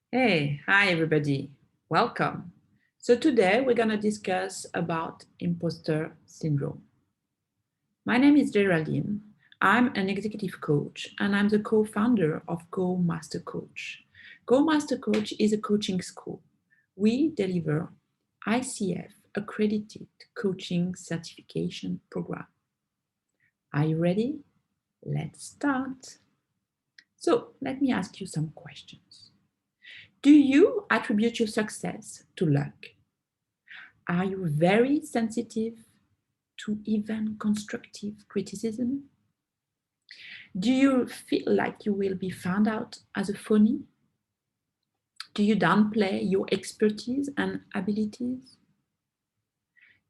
Hey, hi everybody. Welcome. So today we're going to discuss about imposter syndrome. My name is Geraldine. I'm an executive coach and I'm the co-founder of Go Master Coach. Go Master Coach is a coaching school. We deliver ICF accredited coaching certification program. Are you ready? Let's start. So let me ask you some questions. Do you attribute your success to luck? Are you very sensitive to even constructive criticism? Do you feel like you will be found out as a phony? Do you downplay your expertise and abilities?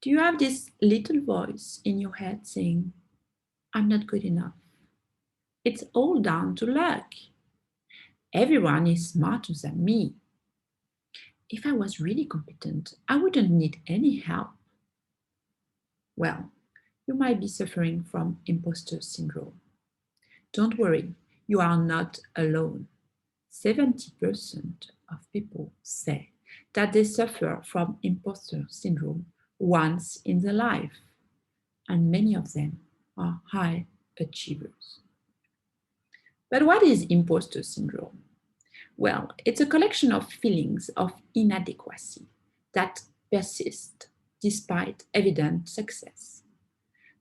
Do you have this little voice in your head saying, I'm not good enough? It's all down to luck. Everyone is smarter than me. If I was really competent, I wouldn't need any help. Well, you might be suffering from imposter syndrome. Don't worry, you are not alone. 70% of people say that they suffer from imposter syndrome once in their life, and many of them are high achievers. But what is imposter syndrome? Well, it's a collection of feelings of inadequacy that persist despite evident success.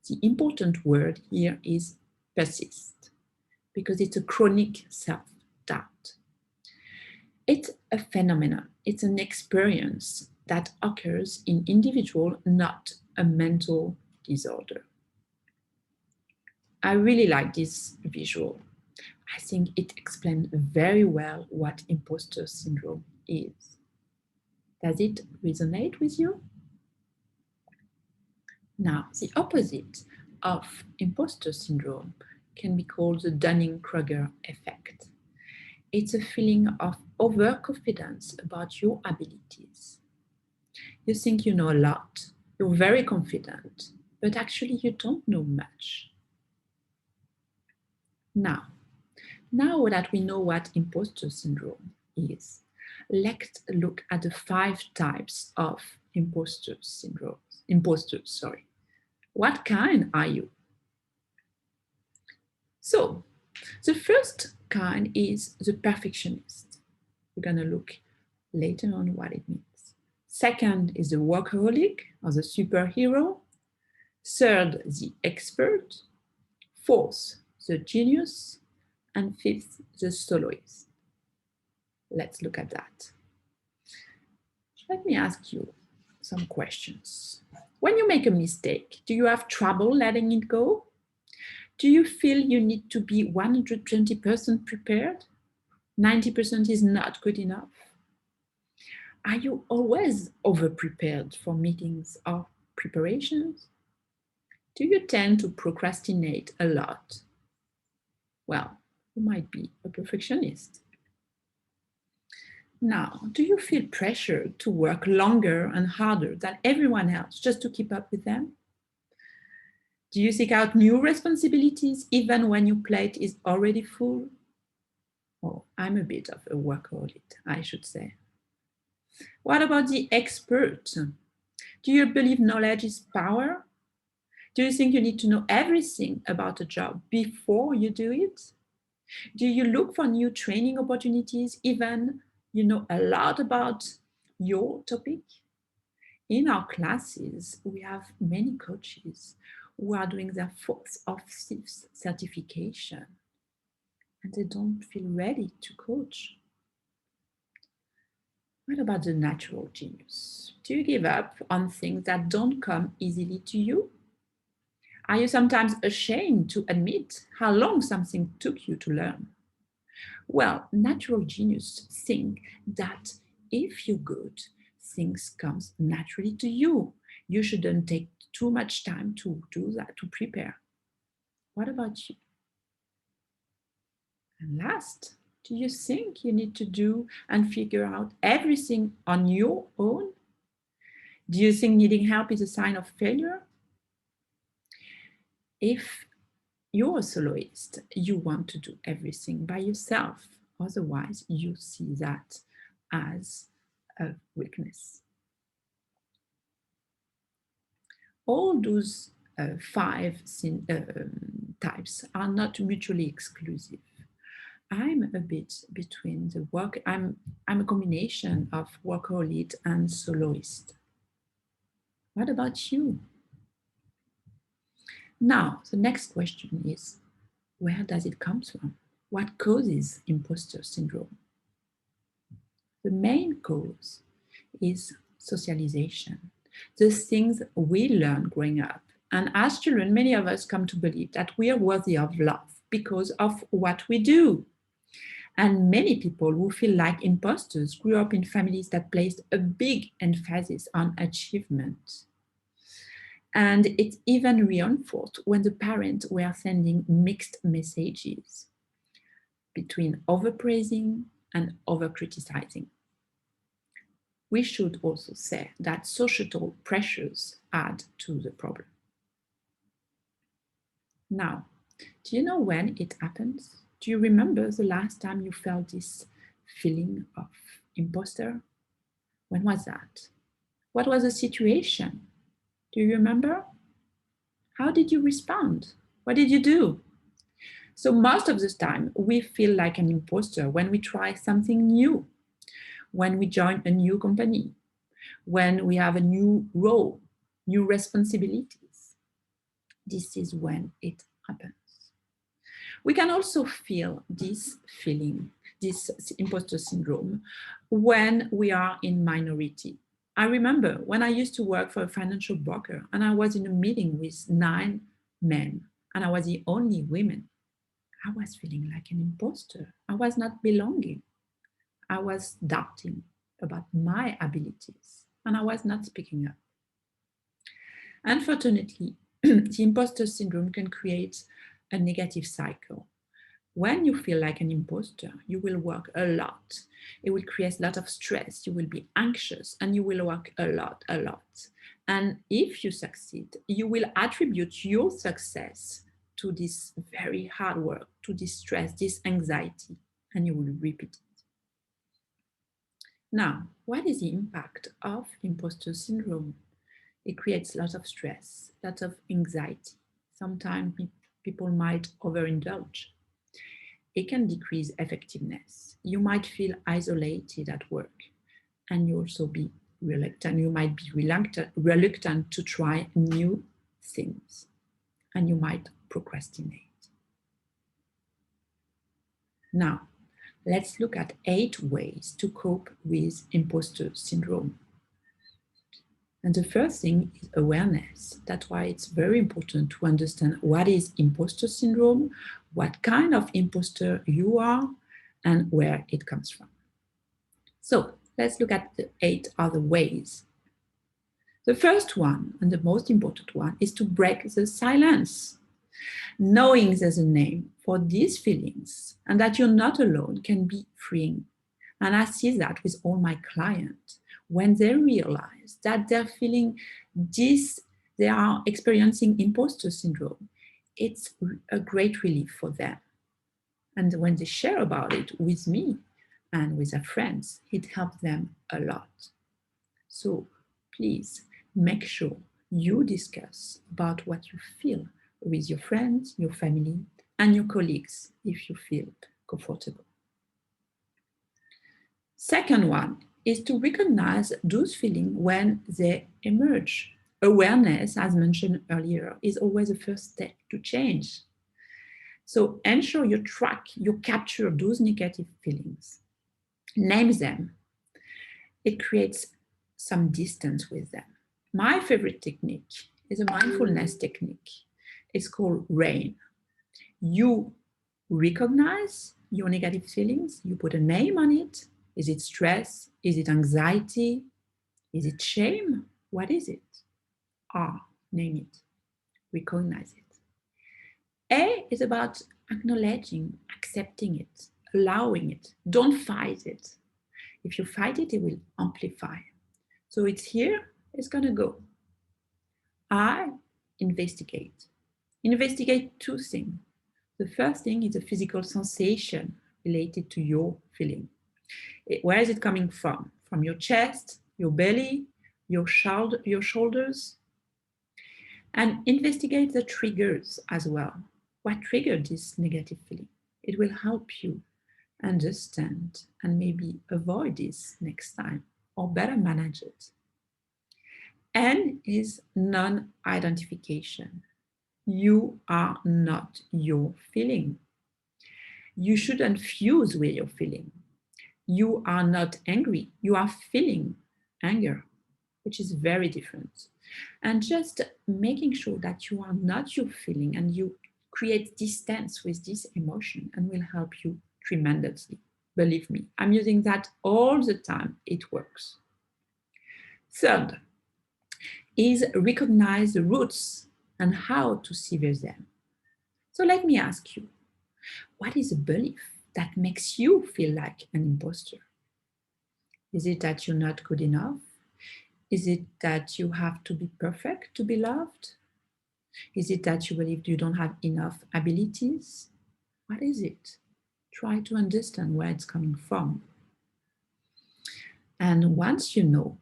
The important word here is persist, because it's a chronic self-doubt. It's a phenomenon, it's an experience that occurs in individual, not a mental disorder. I really like this visual. I think it explains very well what imposter syndrome is. Does it resonate with you? Now, the opposite of imposter syndrome can be called the Dunning-Kruger effect. It's a feeling of overconfidence about your abilities. You think you know a lot, you're very confident, but actually you don't know much. Now that we know what imposter syndrome is, let's look at the 5 types of imposters. What kind are you? So, the first kind is the perfectionist. We're going to look later on what it means. Second is the workaholic or the superhero. Third, the expert. Fourth, the genius. And fifth, the soloist. Let's look at that. Let me ask you some questions. When you make a mistake, do you have trouble letting it go? Do you feel you need to be 120% prepared? 90% is not good enough? Are you always over-prepared for meetings or preparations? Do you tend to procrastinate a lot? Well, you might be a perfectionist. Now, do you feel pressure to work longer and harder than everyone else just to keep up with them? Do you seek out new responsibilities even when your plate is already full? Oh, I'm a bit of a workaholic, I should say. What about the expert? Do you believe knowledge is power? Do you think you need to know everything about a job before you do it? Do you look for new training opportunities even you know a lot about your topic? In our classes, we have many coaches who are doing their 4th or 5th certification and they don't feel ready to coach. What about the natural genius? Do you give up on things that don't come easily to you? Are you sometimes ashamed to admit how long something took you to learn? Well, natural genius think that if you're good, things come naturally to you. You shouldn't take too much time to do that, to prepare. What about you? And last, do you think you need to do and figure out everything on your own? Do you think needing help is a sign of failure? If you're a soloist, you want to do everything by yourself. Otherwise, you see that as a weakness. All those five types are not mutually exclusive. I'm a bit between the work, I'm a combination of workaholic and soloist. What about you? Now, the next question is, where does it come from? What causes imposter syndrome? The main cause is socialization, the things we learn growing up. And as children, many of us come to believe that we are worthy of love because of what we do. And many people who feel like imposters grew up in families that placed a big emphasis on achievement. And it's even reinforced when the parents were sending mixed messages between overpraising and overcriticizing. We should also say that societal pressures add to the problem. Now, do you know when it happens? Do you remember the last time you felt this feeling of imposter? When was that? What was the situation? Do you remember? How did you respond? What did you do? So most of the time, we feel like an imposter when we try something new, when we join a new company, when we have a new role, new responsibilities. This is when it happens. We can also feel this feeling, this imposter syndrome, when we are in minority. I remember when I used to work for a financial broker and I was in a meeting with 9 men and I was the only woman. I was feeling like an imposter. I was not belonging. I was doubting about my abilities and I was not speaking up. Unfortunately, the imposter syndrome can create a negative cycle. When you feel like an imposter, you will work a lot. It will create a lot of stress. You will be anxious and you will work a lot. And if you succeed, you will attribute your success to this very hard work, to this stress, this anxiety, and you will repeat it. Now, what is the impact of imposter syndrome? It creates a lot of stress, a lot of anxiety. Sometimes people might overindulge. It can decrease effectiveness. You might feel isolated at work, and you also be reluctant. You might be reluctant to try new things, and you might procrastinate. Now, let's look at 8 ways to cope with imposter syndrome. And the first thing is awareness. That's why it's very important to understand what is imposter syndrome, what kind of imposter you are, and where it comes from. So let's look at the 8 other ways. The first one, and the most important one, is to break the silence. Knowing there's a name for these feelings and that you're not alone can be freeing. And I see that with all my clients. When they realize that they're feeling this, they are experiencing imposter syndrome, it's a great relief for them. And when they share about it with me and with their friends, it helps them a lot. So please make sure you discuss about what you feel with your friends, your family, and your colleagues if you feel comfortable. Second one is to recognize those feelings when they emerge. Awareness, as mentioned earlier, is always the first step to change. So ensure you track, you capture those negative feelings. Name them. It creates some distance with them. My favorite technique is a mindfulness technique. It's called RAIN. You recognize your negative feelings, you put a name on it. Is it stress? Is it anxiety? Is it shame? What is it? R, name it. Recognize it. A is about acknowledging, accepting it, allowing it. Don't fight it. If you fight it, it will amplify. So it's here, it's gonna go. I, investigate. Investigate 2 things. The first thing is a physical sensation related to your feeling. Where is it coming from? From your chest, your belly, your shoulders? And investigate the triggers as well. What triggered this negative feeling? It will help you understand and maybe avoid this next time or better manage it. N is non-identification. You are not your feeling. You shouldn't fuse with your feeling. You are not angry. You are feeling anger, which is very different. And just making sure that you are not your feeling and you create distance with this emotion and will help you tremendously. Believe me, I'm using that all the time. It works. Third is recognize the roots and how to sever them. So let me ask you, what is a belief that makes you feel like an imposter? Is it that you're not good enough? Is it that you have to be perfect to be loved? Is it that you believe you don't have enough abilities? What is it? Try to understand where it's coming from. And once you know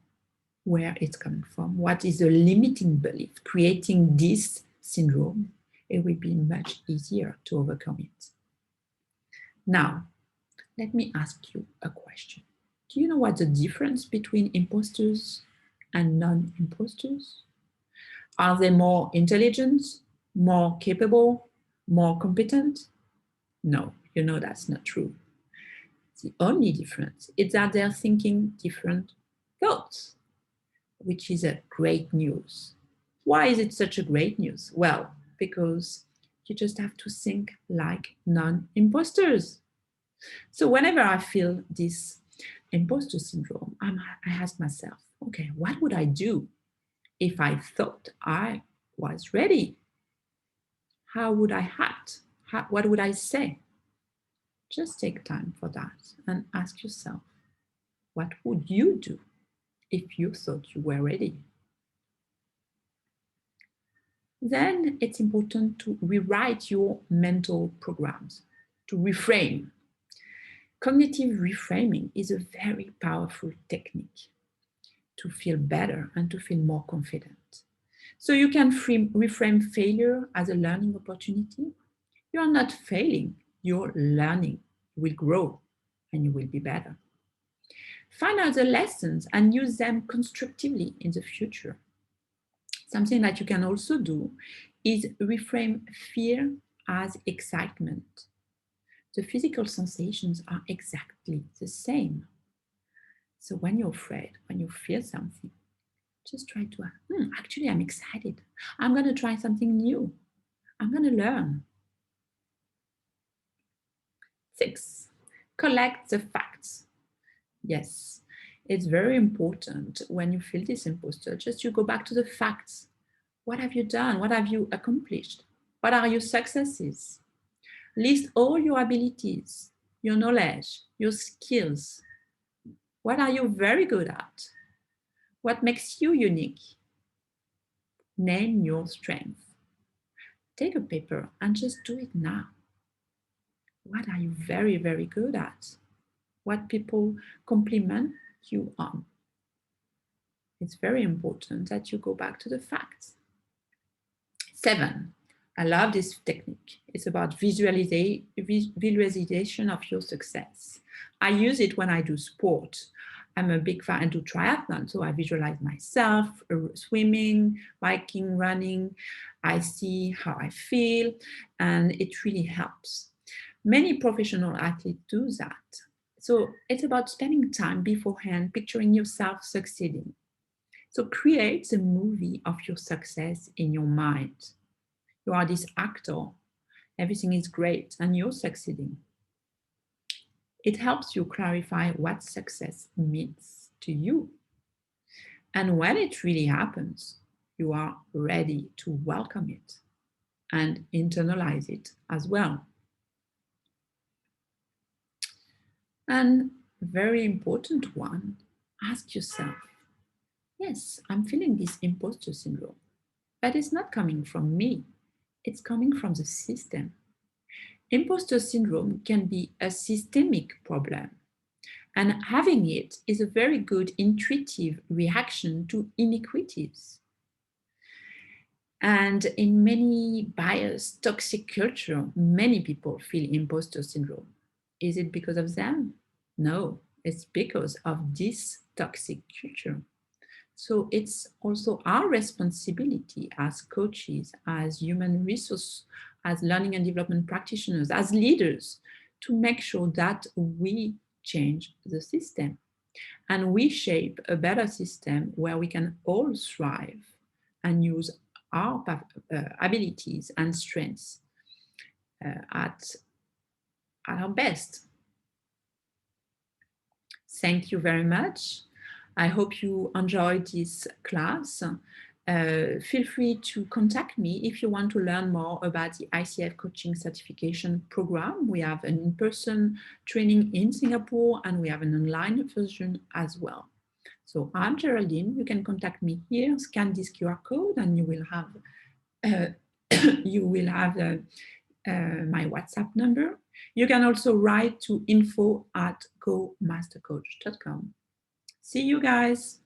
where it's coming from, what is the limiting belief creating this syndrome, it will be much easier to overcome it. Now, let me ask you a question. Do you know what's the difference between imposters and non-imposters? Are they more intelligent, more capable, more competent? No, you know that's not true. The only difference is that they're thinking different thoughts, which is a great news. Why is it such a great news? Well, because you just have to think like non-imposters. So whenever I feel this imposter syndrome, I ask myself, okay, what would I do if I thought I was ready? How would I act? What would I say? Just take time for that and ask yourself, what would you do if you thought you were ready? Then it's important to rewrite your mental programs, to reframe. Cognitive reframing is a very powerful technique to feel better and to feel more confident. So you can reframe failure as a learning opportunity. You are not failing, you're learning. You will grow and you will be better. Find out the lessons and use them constructively in the future. Something that you can also do is reframe fear as excitement. The physical sensations are exactly the same. So when you're afraid, when you feel something, just try to, actually, I'm excited. I'm going to try something new. I'm going to learn. 6, collect the facts. Yes, it's very important when you feel this imposter, just you go back to the facts. What have you done? What have you accomplished? What are your successes? List all your abilities, your knowledge, your skills. What are you very good at? What makes you unique? Name your strength. Take a paper and just do it now. What are you very, very good at? What people compliment you on? It's very important that you go back to the facts. 7, I love this technique. It's about visualization of your success. I use it when I do sport. I'm a big fan. I do triathlon, so I visualize myself swimming, biking, running. I see how I feel, and it really helps. Many professional athletes do that. So it's about spending time beforehand, picturing yourself succeeding. So create a movie of your success in your mind. You are this actor, everything is great, and you're succeeding. It helps you clarify what success means to you. And when it really happens, you are ready to welcome it and internalize it as well. And very important one, ask yourself, yes, I'm feeling this imposter syndrome, but it's not coming from me. It's coming from the system. Imposter syndrome can be a systemic problem. And having it is a very good intuitive reaction to inequities. And in many biased, toxic culture, many people feel imposter syndrome. Is it because of them? No, it's because of this toxic culture. So it's also our responsibility as coaches, as human resource, as learning and development practitioners, as leaders, to make sure that we change the system and we shape a better system where we can all thrive and use our abilities and strengths at our best. Thank you very much. I hope you enjoyed this class. Feel free to contact me if you want to learn more about the ICF coaching certification program. We have an in-person training in Singapore and we have an online version as well. So I'm Geraldine. You can contact me here, scan this QR code, and you will have my WhatsApp number. You can also write to info@gomastercoach.com. See you guys.